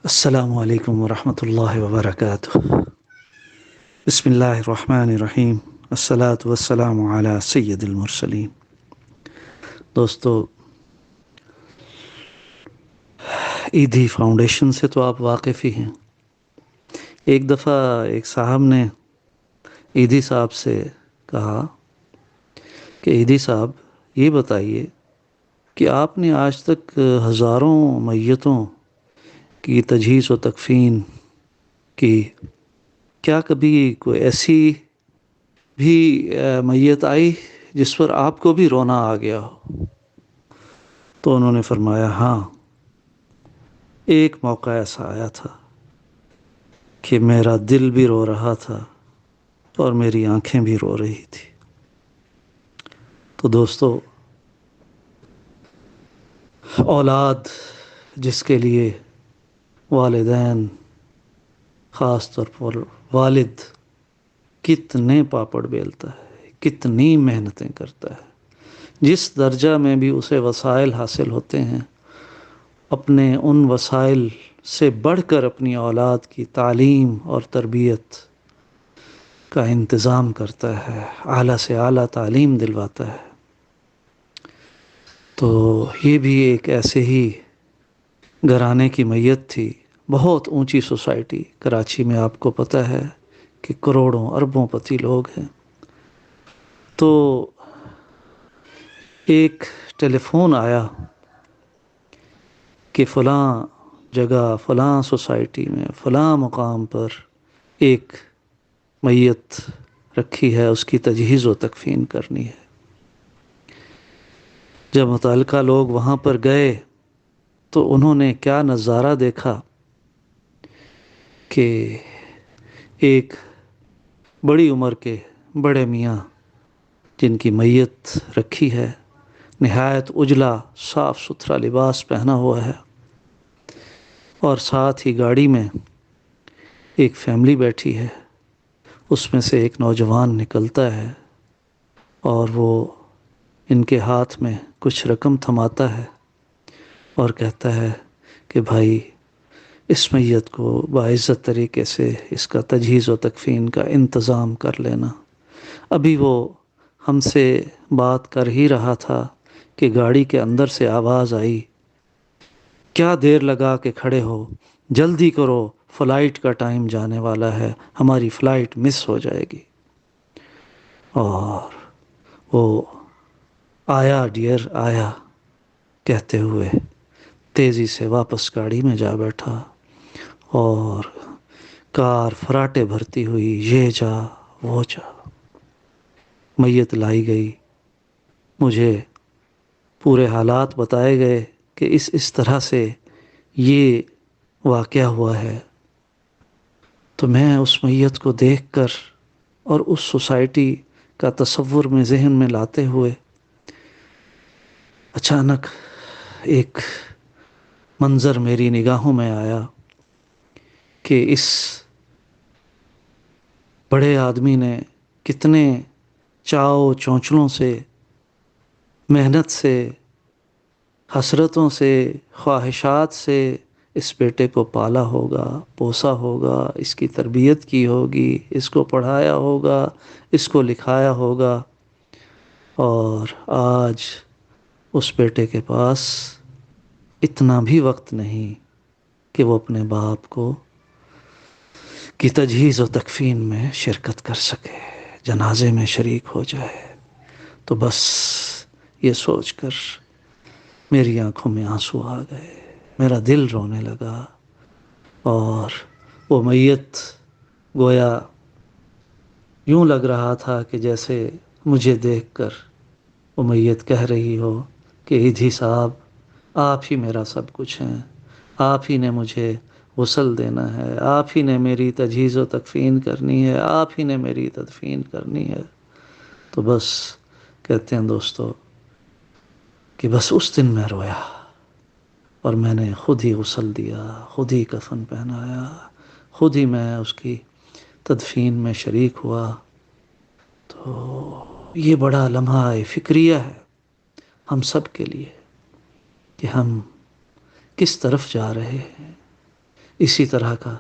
السلام علیکم ورحمۃ اللہ وبرکاتہ۔ بسم اللہ الرحمن الرحیم۔ الصلاۃ والسلام علی سید المرسلین۔ دوستو، ایدھی فاؤنڈیشن سے تو آپ واقف ہی ہیں۔ ایک دفعہ ایک صاحب نے ایدھی صاحب سے کہا کہ ایدھی صاحب، یہ بتائیے کہ آپ نے آج تک ہزاروں میتوں کی تجہیز و تکفین کی، کیا کبھی کوئی ایسی بھی میت آئی جس پر آپ کو بھی رونا آ گیا ہو؟ تو انہوں نے فرمایا، ہاں، ایک موقع ایسا آیا تھا کہ میرا دل بھی رو رہا تھا اور میری آنکھیں بھی رو رہی تھی۔ تو دوستو، اولاد جس کے لیے والدین، خاص طور پر والد، کتنے پاپڑ بیلتا ہے، کتنی محنتیں کرتا ہے، جس درجہ میں بھی اسے وسائل حاصل ہوتے ہیں، اپنے ان وسائل سے بڑھ کر اپنی اولاد کی تعلیم اور تربیت کا انتظام کرتا ہے، اعلیٰ سے اعلیٰ تعلیم دلواتا ہے۔ تو یہ بھی ایک ایسے ہی گھرانے کی میت تھی، بہت اونچی سوسائٹی کراچی میں، آپ کو پتہ ہے کہ کروڑوں اربوں پتی لوگ ہیں۔ تو ایک ٹیلی فون آیا کہ فلاں جگہ، فلاں سوسائٹی میں، فلاں مقام پر ایک میت رکھی ہے، اس کی تجہیز و تکفین کرنی ہے۔ جب متعلقہ لوگ وہاں پر گئے تو انہوں نے کیا نظارہ دیکھا کہ ایک بڑی عمر کے بڑے میاں جن کی میت رکھی ہے، نہایت اجلا صاف ستھرا لباس پہنا ہوا ہے، اور ساتھ ہی گاڑی میں ایک فیملی بیٹھی ہے۔ اس میں سے ایک نوجوان نکلتا ہے اور وہ ان کے ہاتھ میں کچھ رقم تھماتا ہے اور کہتا ہے کہ بھائی، اس میت کو باعزت طریقے سے اس کا تجہیز و تکفین کا انتظام کر لینا۔ ابھی وہ ہم سے بات کر ہی رہا تھا کہ گاڑی کے اندر سے آواز آئی، کیا دیر لگا کے کھڑے ہو، جلدی کرو، فلائٹ کا ٹائم جانے والا ہے، ہماری فلائٹ مس ہو جائے گی۔ اور وہ آیا ڈیئر آیا کہتے ہوئے تیزی سے واپس گاڑی میں جا بیٹھا، اور کار فراٹے بھرتی ہوئی، یہ جا وہ جا، میت لائی گئی، مجھے پورے حالات بتائے گئے کہ اس طرح سے یہ واقعہ ہوا ہے۔ تو میں اس میت کو دیکھ کر اور اس سوسائٹی کا تصور میں ذہن میں لاتے ہوئے اچانک ایک منظر میری نگاہوں میں آیا کہ اس بڑے آدمی نے کتنے چاؤ چونچلوں سے، محنت سے، حسرتوں سے، خواہشات سے اس بیٹے کو پالا ہوگا، پوسا ہوگا، اس کی تربیت کی ہوگی، اس کو پڑھایا ہوگا، اس کو لکھایا ہوگا، اور آج اس بیٹے کے پاس اتنا بھی وقت نہیں کہ وہ اپنے باپ کو کی تجہیز و تکفین میں شرکت کر سکے، جنازے میں شریک ہو جائے۔ تو بس یہ سوچ کر میری آنکھوں میں آنسو آ گئے، میرا دل رونے لگا، اور وہ میت گویا یوں لگ رہا تھا کہ جیسے مجھے دیکھ کر وہ میت کہہ رہی ہو کہ ایدھی صاحب، آپ ہی میرا سب کچھ ہیں، آپ ہی نے مجھے غسل دینا ہے، آپ ہی نے میری تجہیز و تکفین کرنی ہے، آپ ہی نے میری تدفین کرنی ہے۔ تو بس کہتے ہیں دوستو کہ بس اس دن میں رویا، اور میں نے خود ہی غسل دیا، خود ہی کفن پہنایا، خود ہی میں اس کی تدفین میں شریک ہوا۔ تو یہ بڑا لمحہ فکریہ ہے ہم سب کے لیے کہ ہم کس طرف جا رہے ہیں، اسی طرح کا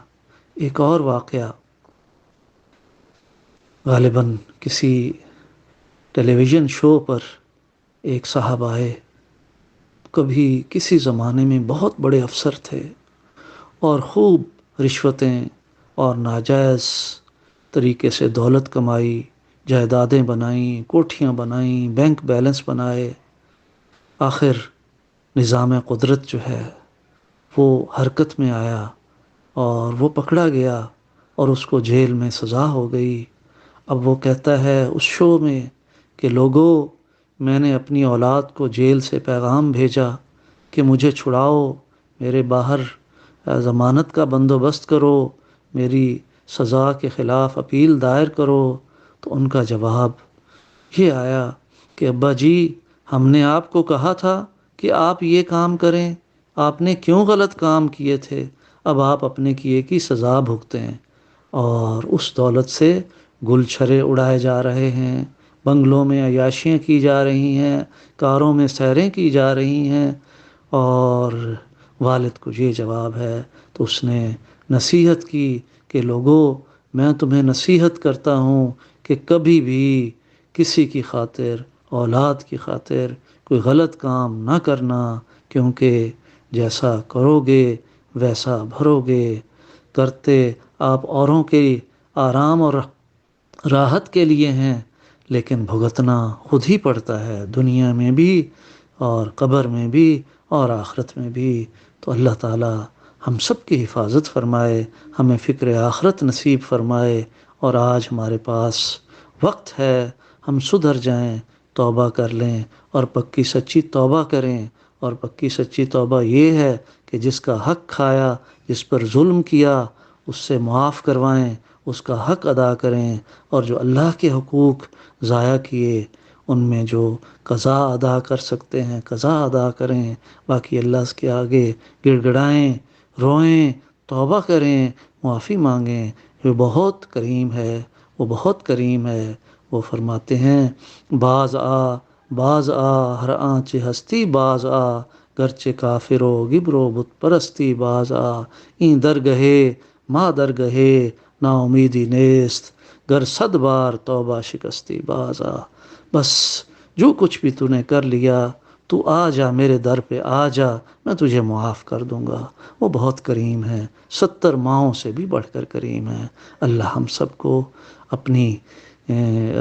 ایک اور واقعہ غالباً کسی ٹیلی ویژن شو پر ایک صاحب آئے، کبھی کسی زمانے میں بہت بڑے افسر تھے اور خوب رشوتیں اور ناجائز طریقے سے دولت کمائی، جائیدادیں بنائیں، کوٹھیاں بنائیں، بینک بیلنس بنائے۔ آخر نظام قدرت جو ہے وہ حرکت میں آیا اور وہ پکڑا گیا اور اس کو جیل میں سزا ہو گئی۔ اب وہ کہتا ہے اس شو میں کہ لوگوں، میں نے اپنی اولاد کو جیل سے پیغام بھیجا کہ مجھے چھڑاؤ، میرے باہر ضمانت کا بندوبست کرو، میری سزا کے خلاف اپیل دائر کرو۔ تو ان کا جواب یہ آیا کہ ابا جی، ہم نے آپ کو کہا تھا کہ آپ یہ کام کریں، آپ نے کیوں غلط کام کیے تھے؟ اب آپ اپنے کیے کی سزا بھگتے ہیں۔ اور اس دولت سے گل چھرے اڑائے جا رہے ہیں، بنگلوں میں عیاشیاں کی جا رہی ہیں، کاروں میں سیریں کی جا رہی ہیں، اور والد کو یہ جواب ہے۔ تو اس نے نصیحت کی کہ لوگوں، میں تمہیں نصیحت کرتا ہوں کہ کبھی بھی کسی کی خاطر، اولاد کی خاطر کوئی غلط کام نہ کرنا، کیونکہ جیسا کرو گے ویسا بھرو گے۔ کرتے آپ اوروں کے آرام اور راحت کے لیے ہیں، لیکن بھگتنا خود ہی پڑتا ہے، دنیا میں بھی اور قبر میں بھی اور آخرت میں بھی۔ تو اللہ تعالی ہم سب کی حفاظت فرمائے، ہمیں فکر آخرت نصیب فرمائے۔ اور آج ہمارے پاس وقت ہے، ہم سدھر جائیں، توبہ کر لیں اور پکی سچی توبہ کریں۔ اور پکی سچی توبہ یہ ہے کہ جس کا حق کھایا، جس پر ظلم کیا، اس سے معاف کروائیں، اس کا حق ادا کریں، اور جو اللہ کے حقوق ضائع کیے ان میں جو قضا ادا کر سکتے ہیں قضا ادا کریں۔ باقی اللہ کے آگے گڑ گڑائیں، روئیں، توبہ کریں، معافی مانگیں۔ وہ بہت کریم ہے، وہ بہت کریم ہے۔ وہ فرماتے ہیں باز آ ہر آنچ ہستی باز آ، گرچہ کافر و گبر و بت پرستی باز آ، این درگہے ما درگہے نا امیدی نیست، گر 100 بار توبہ شکستی باز آ۔ بس جو کچھ بھی تو نے کر لیا، تو آ جا میرے در پہ، آ جا، میں تجھے معاف کر دوں گا۔ وہ بہت کریم ہے، 70 ماؤں سے بھی بڑھ کر کریم ہے۔ اللہ ہم سب کو اپنی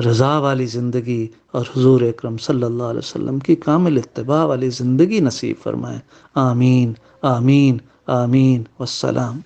رضا والی زندگی اور حضور اکرم صلی اللہ علیہ وسلم کی کامل اتباع والی زندگی نصیب فرمائے۔ آمین آمین آمین، والسلام۔